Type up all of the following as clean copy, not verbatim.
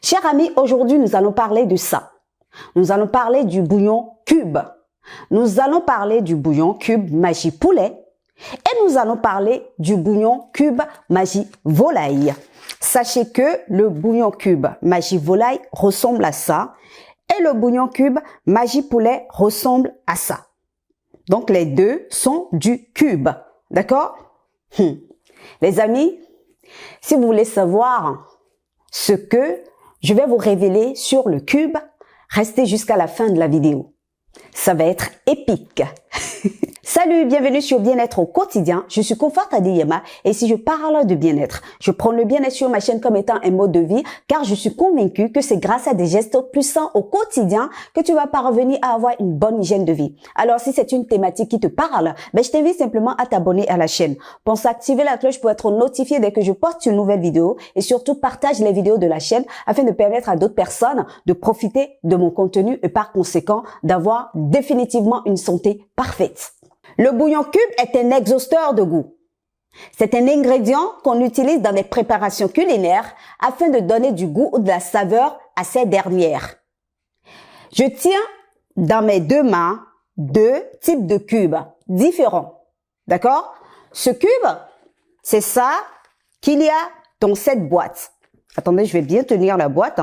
Chers amis, aujourd'hui, nous allons parler de ça. Nous allons parler du bouillon cube. Nous allons parler du bouillon cube magie poulet. Et nous allons parler du bouillon cube magie volaille. Sachez que le bouillon cube magie volaille ressemble à ça. Et le bouillon cube magie poulet ressemble à ça. Donc, les deux sont du cube. D'accord? Les amis, si vous voulez savoir ce que je vais vous révéler sur le cube, restez jusqu'à la fin de la vidéo. Ça va être épique. Salut, bienvenue sur Bien-être au quotidien. Je suis Confort Adeyema et si je parle de bien-être, je prends le bien-être sur ma chaîne comme étant un mode de vie car je suis convaincue que c'est grâce à des gestes plus sains au quotidien que tu vas parvenir à avoir une bonne hygiène de vie. Alors si c'est une thématique qui te parle, je t'invite simplement à t'abonner à la chaîne. Pense à activer la cloche pour être notifié dès que je poste une nouvelle vidéo et surtout partage les vidéos de la chaîne afin de permettre à d'autres personnes de profiter de mon contenu et par conséquent d'avoir définitivement une santé parfaite. Le bouillon cube est un exhausteur de goût. C'est un ingrédient qu'on utilise dans les préparations culinaires afin de donner du goût ou de la saveur à ces dernières. Je tiens dans mes deux mains deux types de cubes différents. D'accord? Ce cube, c'est ça qu'il y a dans cette boîte. Attendez, je vais bien tenir la boîte.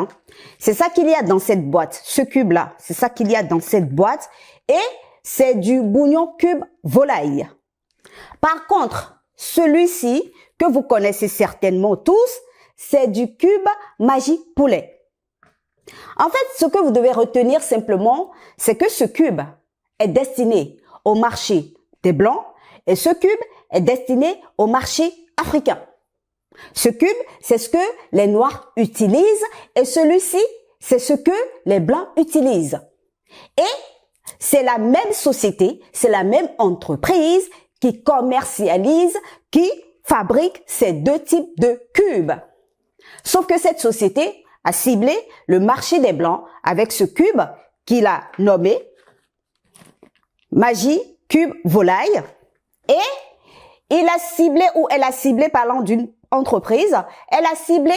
C'est ça qu'il y a dans cette boîte. Ce cube-là, c'est ça qu'il y a dans cette boîte. Et c'est du bouillon cube volaille. Par contre, celui-ci, que vous connaissez certainement tous, c'est du cube magie poulet. En fait, ce que vous devez retenir simplement, c'est que ce cube est destiné au marché des Blancs et ce cube est destiné au marché africain. Ce cube, c'est ce que les Noirs utilisent et celui-ci, c'est ce que les Blancs utilisent. Et c'est la même société, c'est la même entreprise qui commercialise, qui fabrique ces deux types de cubes. Sauf que cette société a ciblé le marché des Blancs avec ce cube qu'il a nommé Magie Cube Volaille. Et il a ciblé, ou elle a ciblé, parlant d'une entreprise, elle a ciblé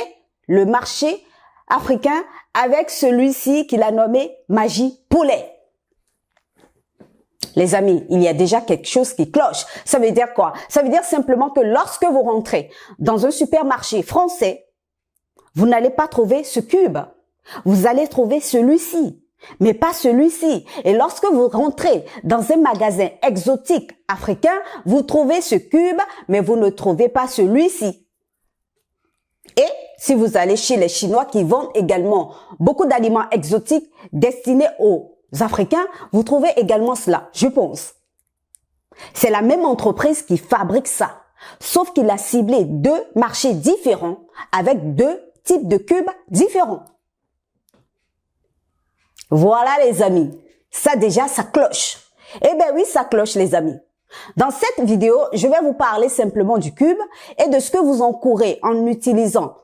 le marché africain avec celui-ci qu'il a nommé Magie Poulet. Les amis, il y a déjà quelque chose qui cloche. Ça veut dire quoi? Ça veut dire simplement que lorsque vous rentrez dans un supermarché français, vous n'allez pas trouver ce cube. Vous allez trouver celui-ci, mais pas celui-ci. Et lorsque vous rentrez dans un magasin exotique africain, vous trouvez ce cube, mais vous ne trouvez pas celui-ci. Et si vous allez chez les Chinois qui vendent également beaucoup d'aliments exotiques destinés aux Africains, vous trouvez également cela, je pense. C'est la même entreprise qui fabrique ça, sauf qu'il a ciblé deux marchés différents avec deux types de cubes différents. Voilà les amis, ça déjà, ça cloche. Eh bien oui, ça cloche les amis. Dans cette vidéo, je vais vous parler simplement du cube et de ce que vous encourez en utilisant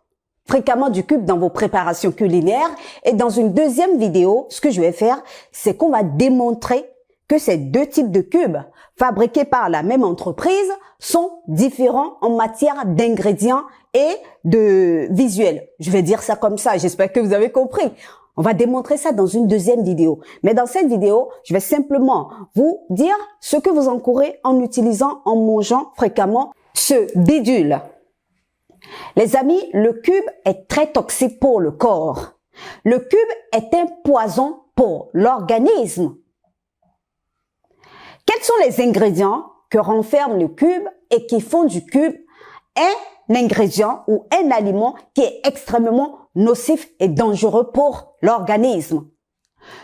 fréquemment du cube dans vos préparations culinaires. Et dans une deuxième vidéo, ce que je vais faire, c'est qu'on va démontrer que ces deux types de cubes fabriqués par la même entreprise sont différents en matière d'ingrédients et de visuels. Je vais dire ça comme ça, j'espère que vous avez compris. On va démontrer ça dans une deuxième vidéo. Mais dans cette vidéo, je vais simplement vous dire ce que vous encourez en utilisant, en mangeant fréquemment ce bidule. Les amis, le cube est très toxique pour le corps. Le cube est un poison pour l'organisme. Quels sont les ingrédients que renferme le cube et qui font du cube un ingrédient ou un aliment qui est extrêmement nocif et dangereux pour l'organisme?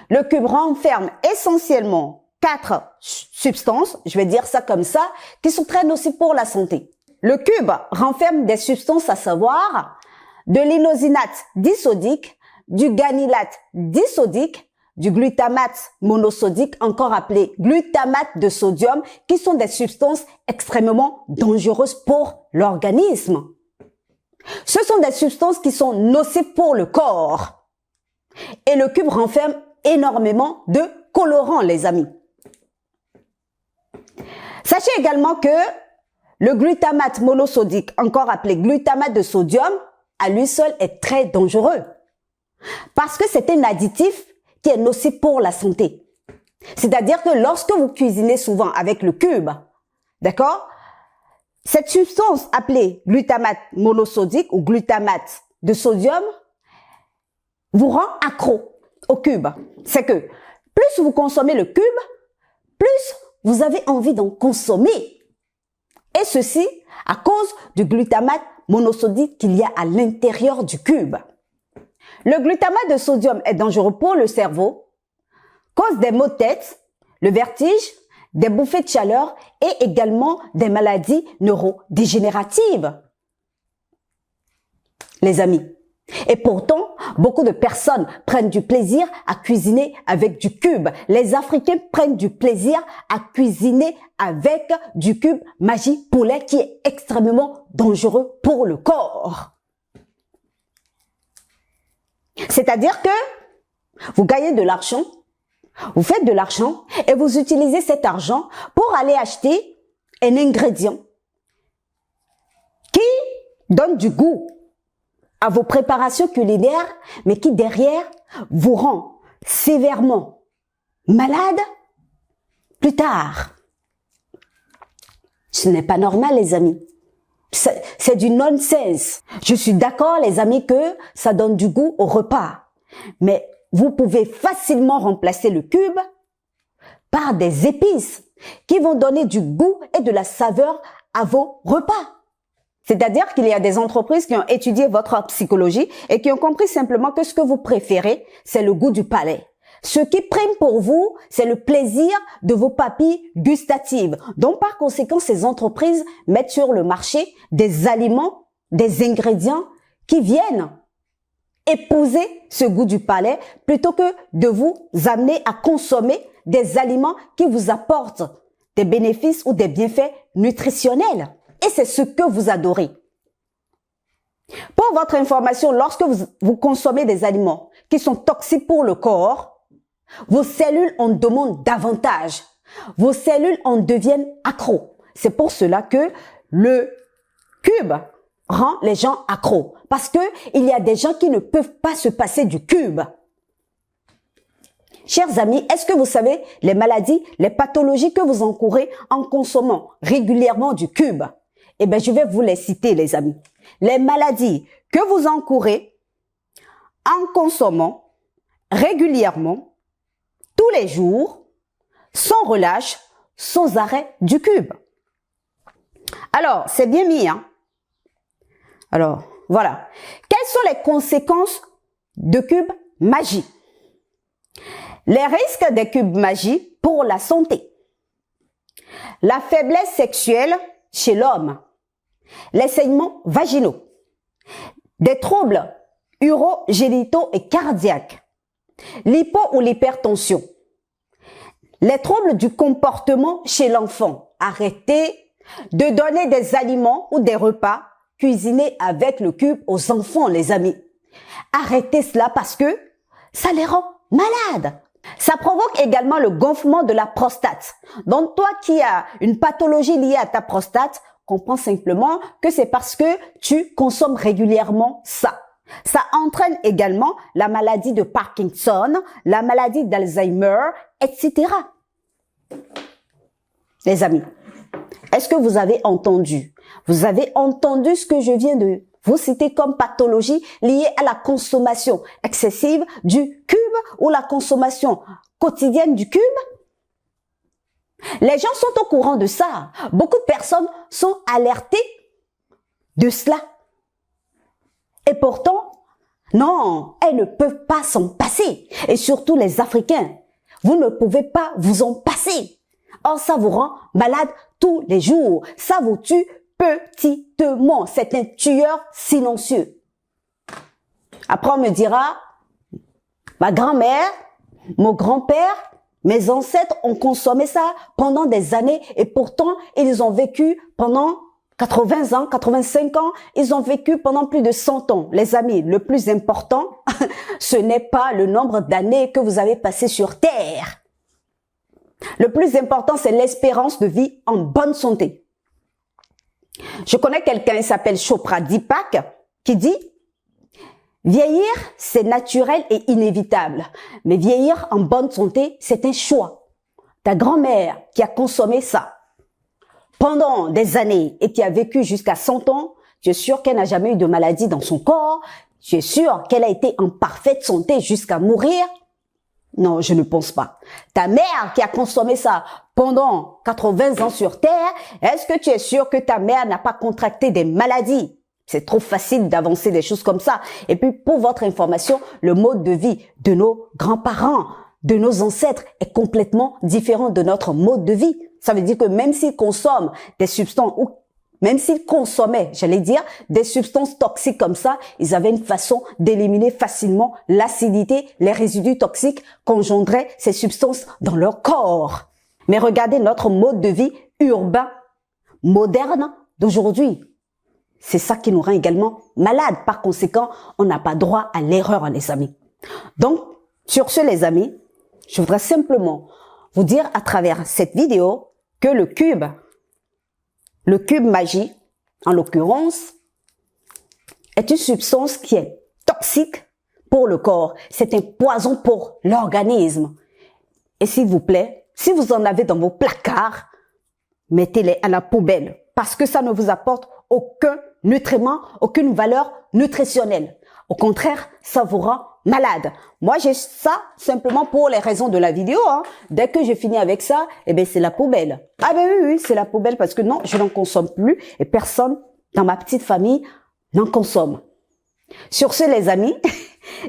Le cube renferme essentiellement 4 substances, je vais dire ça comme ça, qui sont très nocives pour la santé. Le cube renferme des substances à savoir de l'inosinate disodique, du ganylate disodique, du glutamate monosodique, encore appelé glutamate de sodium, qui sont des substances extrêmement dangereuses pour l'organisme. Ce sont des substances qui sont nocives pour le corps. Et le cube renferme énormément de colorants, les amis. Sachez également que le glutamate monosodique, encore appelé glutamate de sodium, à lui seul est très dangereux. Parce que c'est un additif qui est nocif pour la santé. C'est-à-dire que lorsque vous cuisinez souvent avec le cube, d'accord, cette substance appelée glutamate monosodique ou glutamate de sodium vous rend accro au cube. C'est que plus vous consommez le cube, plus vous avez envie d'en consommer. Et ceci à cause du glutamate monosodique qu'il y a à l'intérieur du cube. Le glutamate de sodium est dangereux pour le cerveau, cause des maux de tête, le vertige, des bouffées de chaleur et également des maladies neurodégénératives. Les amis, et pourtant, beaucoup de personnes prennent du plaisir à cuisiner avec du cube. Les Africains prennent du plaisir à cuisiner avec du cube Magie Poulet qui est extrêmement dangereux pour le corps. C'est-à-dire que vous gagnez de l'argent, vous faites de l'argent et vous utilisez cet argent pour aller acheter un ingrédient qui donne du goût à vos préparations culinaires, mais qui derrière vous rend sévèrement malade plus tard. Ce n'est pas normal, les amis. C'est du nonsense. Je suis d'accord, les amis, que ça donne du goût au repas. Mais vous pouvez facilement remplacer le cube par des épices qui vont donner du goût et de la saveur à vos repas. C'est-à-dire qu'il y a des entreprises qui ont étudié votre psychologie et qui ont compris simplement que ce que vous préférez, c'est le goût du palais. Ce qui prime pour vous, c'est le plaisir de vos papilles gustatives. Donc, par conséquent, ces entreprises mettent sur le marché des aliments, des ingrédients qui viennent épouser ce goût du palais plutôt que de vous amener à consommer des aliments qui vous apportent des bénéfices ou des bienfaits nutritionnels. Et c'est ce que vous adorez. Pour votre information, lorsque vous consommez des aliments qui sont toxiques pour le corps, vos cellules en demandent davantage. Vos cellules en deviennent accros. C'est pour cela que le cube rend les gens accros. Parce que il y a des gens qui ne peuvent pas se passer du cube. Chers amis, est-ce que vous savez les maladies, les pathologies que vous encourez en consommant régulièrement du cube? Eh bien, je vais vous les citer, les amis. Les maladies que vous encourez en consommant régulièrement, tous les jours, sans relâche, sans arrêt du cube. Alors, c'est bien mis, hein? Alors, voilà. Quelles sont les conséquences de cube magie? Les risques des cubes magie pour la santé. La faiblesse sexuelle chez l'homme. Les saignements vaginaux. Des troubles urogénitaux et cardiaques. L'hypo ou l'hypertension. Les troubles du comportement chez l'enfant. Arrêtez de donner des aliments ou des repas cuisinés avec le cube aux enfants, les amis. Arrêtez cela parce que ça les rend malades. Ça provoque également le gonflement de la prostate. Donc, toi qui as une pathologie liée à ta prostate, comprends simplement que c'est parce que tu consommes régulièrement ça. Ça entraîne également la maladie de Parkinson, la maladie d'Alzheimer, etc. Les amis, est-ce que vous avez entendu? Vous avez entendu ce que je viens de vous citer comme pathologie liée à la consommation excessive du cube ou la consommation quotidienne du cube? Les gens sont au courant de ça. Beaucoup de personnes sont alertées de cela. Et pourtant, non, elles ne peuvent pas s'en passer. Et surtout les Africains, vous ne pouvez pas vous en passer. Or, ça vous rend malade tous les jours. Ça vous tue petitement. C'est un tueur silencieux. Après, on me dira, ma grand-mère, mon grand-père, mes ancêtres ont consommé ça pendant des années et pourtant, ils ont vécu pendant 80 ans, 85 ans, ils ont vécu pendant plus de 100 ans. Les amis, le plus important, ce n'est pas le nombre d'années que vous avez passé sur Terre. Le plus important, c'est l'espérance de vie en bonne santé. Je connais quelqu'un, il s'appelle Chopra Deepak, qui dit « Vieillir, c'est naturel et inévitable. Mais vieillir en bonne santé, c'est un choix. Ta grand-mère qui a consommé ça pendant des années et qui a vécu jusqu'à 100 ans, tu es sûr qu'elle n'a jamais eu de maladie dans son corps? Tu es sûr qu'elle a été en parfaite santé jusqu'à mourir? Non, je ne pense pas. Ta mère qui a consommé ça pendant 80 ans sur Terre, est-ce que tu es sûr que ta mère n'a pas contracté des maladies? C'est trop facile d'avancer des choses comme ça. Et puis, pour votre information, le mode de vie de nos grands-parents, de nos ancêtres est complètement différent de notre mode de vie. Ça veut dire que même s'ils consomment des substances ou même s'ils consommaient, j'allais dire, des substances toxiques comme ça, ils avaient une façon d'éliminer facilement l'acidité, les résidus toxiques qu'engendraient ces substances dans leur corps. Mais regardez notre mode de vie urbain, moderne d'aujourd'hui. C'est ça qui nous rend également malades. Par conséquent, on n'a pas droit à l'erreur, les amis. Donc, sur ce, les amis, je voudrais simplement vous dire à travers cette vidéo que le cube magie, en l'occurrence, est une substance qui est toxique pour le corps. C'est un poison pour l'organisme. Et s'il vous plaît, si vous en avez dans vos placards, mettez-les à la poubelle parce que ça ne vous apporte aucun nutriment, aucune valeur nutritionnelle. Au contraire, ça vous rend malade. Moi, j'ai ça simplement pour les raisons de la vidéo. Dès que j'ai fini avec ça, eh ben c'est la poubelle. Ah ben oui, c'est la poubelle parce que non, je n'en consomme plus et personne dans ma petite famille n'en consomme. Sur ce, les amis,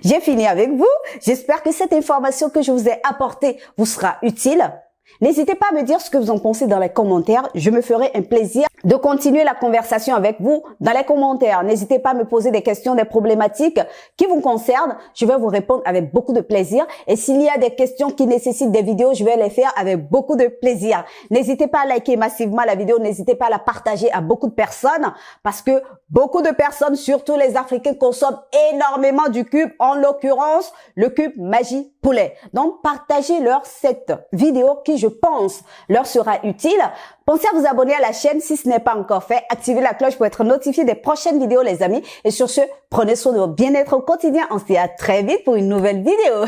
j'ai fini avec vous. J'espère que cette information que je vous ai apportée vous sera utile. N'hésitez pas à me dire ce que vous en pensez dans les commentaires. Je me ferai un plaisir de continuer la conversation avec vous dans les commentaires. N'hésitez pas à me poser des questions, des problématiques qui vous concernent. Je vais vous répondre avec beaucoup de plaisir. Et s'il y a des questions qui nécessitent des vidéos, je vais les faire avec beaucoup de plaisir. N'hésitez pas à liker massivement la vidéo. N'hésitez pas à la partager à beaucoup de personnes parce que beaucoup de personnes, surtout les Africains, consomment énormément du cube, en l'occurrence, le cube magie poulet. Donc, partagez-leur cette vidéo qui, je pense, leur sera utile. Pensez à vous abonner à la chaîne si ce n'est pas encore fait. Activez la cloche pour être notifié des prochaines vidéos, les amis. Et sur ce, prenez soin de votre bien-être au quotidien. On se dit à très vite pour une nouvelle vidéo.